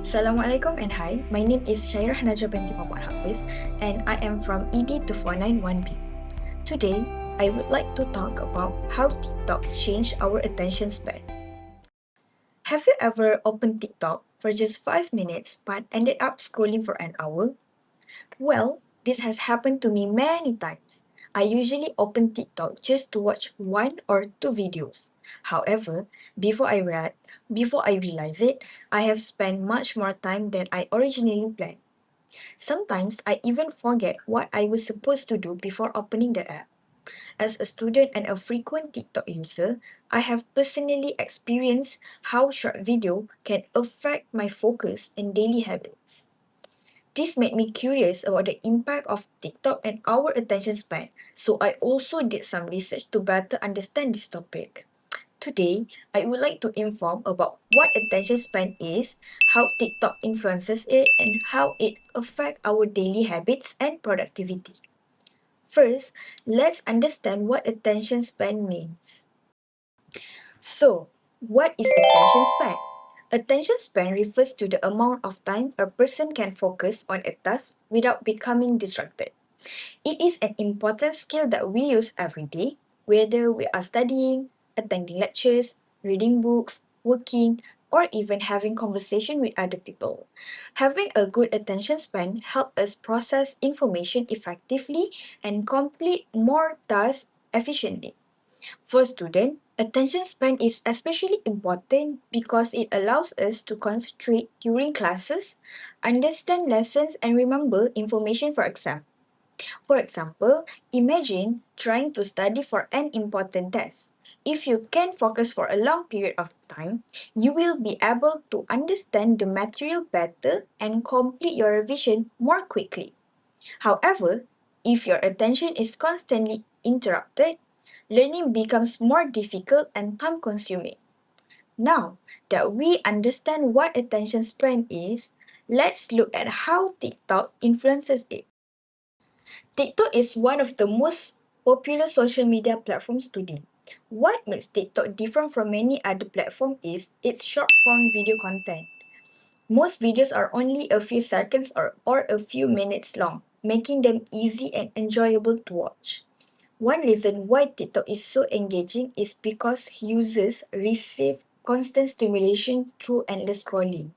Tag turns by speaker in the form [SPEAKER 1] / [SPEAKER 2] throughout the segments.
[SPEAKER 1] Assalamualaikum and hi, my name is Syairah Najah binti Muhammad Hafiz and I am from ED2491B. Today, I would like to talk about how TikTok changed our attention span. Have you ever opened TikTok for just 5 minutes but ended up scrolling for an hour? Well, this has happened to me many times. I usually open TikTok just to watch one or two videos. However, before I realize it, I have spent much more time than I originally planned. Sometimes I even forget what I was supposed to do before opening the app. As a student and a frequent TikTok user, I have personally experienced how short video can affect my focus and daily habits. This made me curious about the impact of TikTok and our attention span, so I also did some research to better understand this topic. Today, I would like to inform about what attention span is, how TikTok influences it, and how it affects our daily habits and productivity. First, let's understand what attention span means. So, what is attention span? Attention span refers to the amount of time a person can focus on a task without becoming distracted. It is an important skill that we use every day, whether we are studying, attending lectures, reading books, working, or even having conversation with other people. Having a good attention span helps us process information effectively and complete more tasks efficiently. For students, attention span is especially important because it allows us to concentrate during classes, understand lessons, and remember information for exam. For example, imagine trying to study for an important test. If you can focus for a long period of time, you will be able to understand the material better and complete your revision more quickly. However, if your attention is constantly interrupted, learning becomes more difficult and time consuming. Now that we understand what attention span is, let's look at how TikTok influences it. TikTok is one of the most popular social media platforms today. What makes TikTok different from many other platforms is its short form video content. Most videos are only a few seconds or a few minutes long, making them easy and enjoyable to watch. One reason why TikTok is so engaging is because users receive constant stimulation through endless scrolling.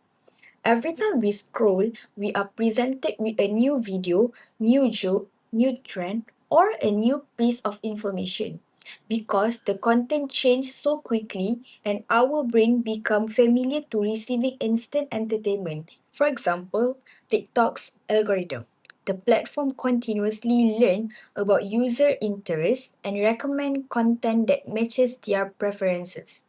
[SPEAKER 1] Every time we scroll, we are presented with a new video, new joke, new trend, or a new piece of information. Because the content changes so quickly and our brain become familiar to receiving instant entertainment. For example, TikTok's algorithm. The platform continuously learn about user interests and recommend content that matches their preferences.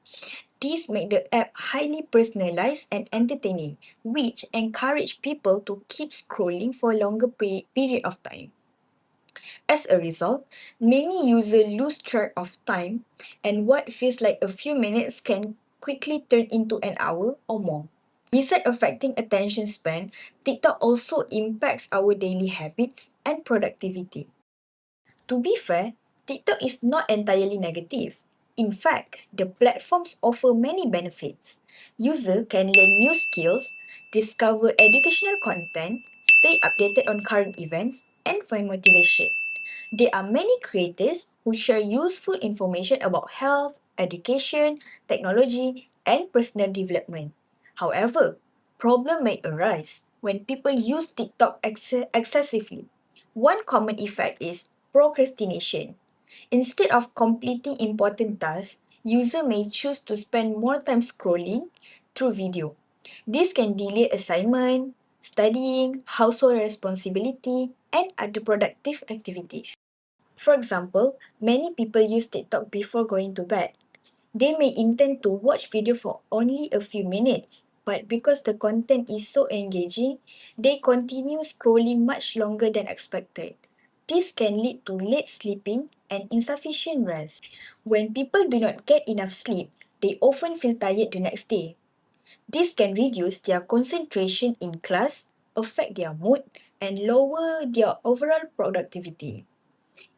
[SPEAKER 1] These make the app highly personalized and entertaining, which encourage people to keep scrolling for a longer period of time. As a result, many users lose track of time, and what feels like a few minutes can quickly turn into an hour or more. Besides affecting attention span, TikTok also impacts our daily habits and productivity. To be fair, TikTok is not entirely negative. In fact, the platforms offer many benefits. Users can learn new skills, discover educational content, stay updated on current events, and find motivation. There are many creators who share useful information about health, education, technology, and personal development. However, problems may arise when people use TikTok excessively. One common effect is procrastination. Instead of completing important tasks, user may choose to spend more time scrolling through video. This can delay assignment, studying, household responsibility, and other productive activities. For example, many people use TikTok before going to bed. They may intend to watch video for only a few minutes, but because the content is so engaging, they continue scrolling much longer than expected. This can lead to late sleeping and insufficient rest. When people do not get enough sleep, they often feel tired the next day. This can reduce their concentration in class, affect their mood, and lower their overall productivity.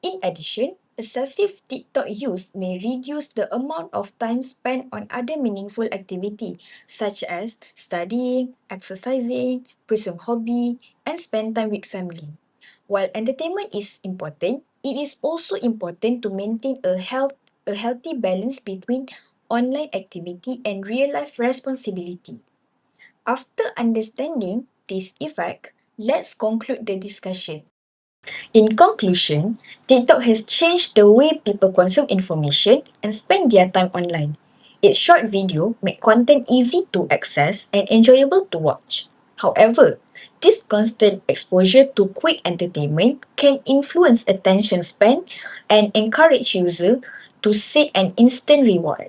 [SPEAKER 1] In addition, Excessive TikTok use may reduce the amount of time spent on other meaningful activity such as studying, exercising, pursue hobby, and spend time with family. While entertainment is important, it is also important to maintain a healthy balance between online activity and real life responsibility. After understanding this effect, let's conclude the discussion. In conclusion, TikTok has changed the way people consume information and spend their time online. Its short video make content easy to access and enjoyable to watch. However, this constant exposure to quick entertainment can influence attention span and encourage users to seek an instant reward.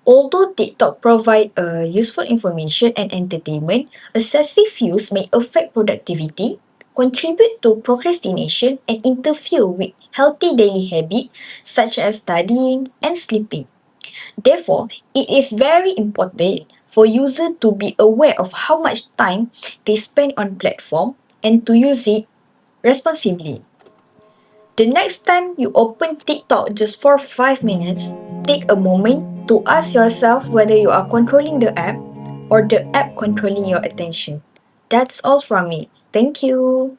[SPEAKER 1] Although TikTok provide useful information and entertainment, excessive use may affect productivity, contribute to procrastination, and interfere with healthy daily habits such as studying and sleeping. Therefore, it is very important for users to be aware of how much time they spend on platform and to use it responsibly. The next time you open TikTok just for 5 minutes, take a moment to ask yourself whether you are controlling the app or the app controlling your attention. That's all from me. Thank you.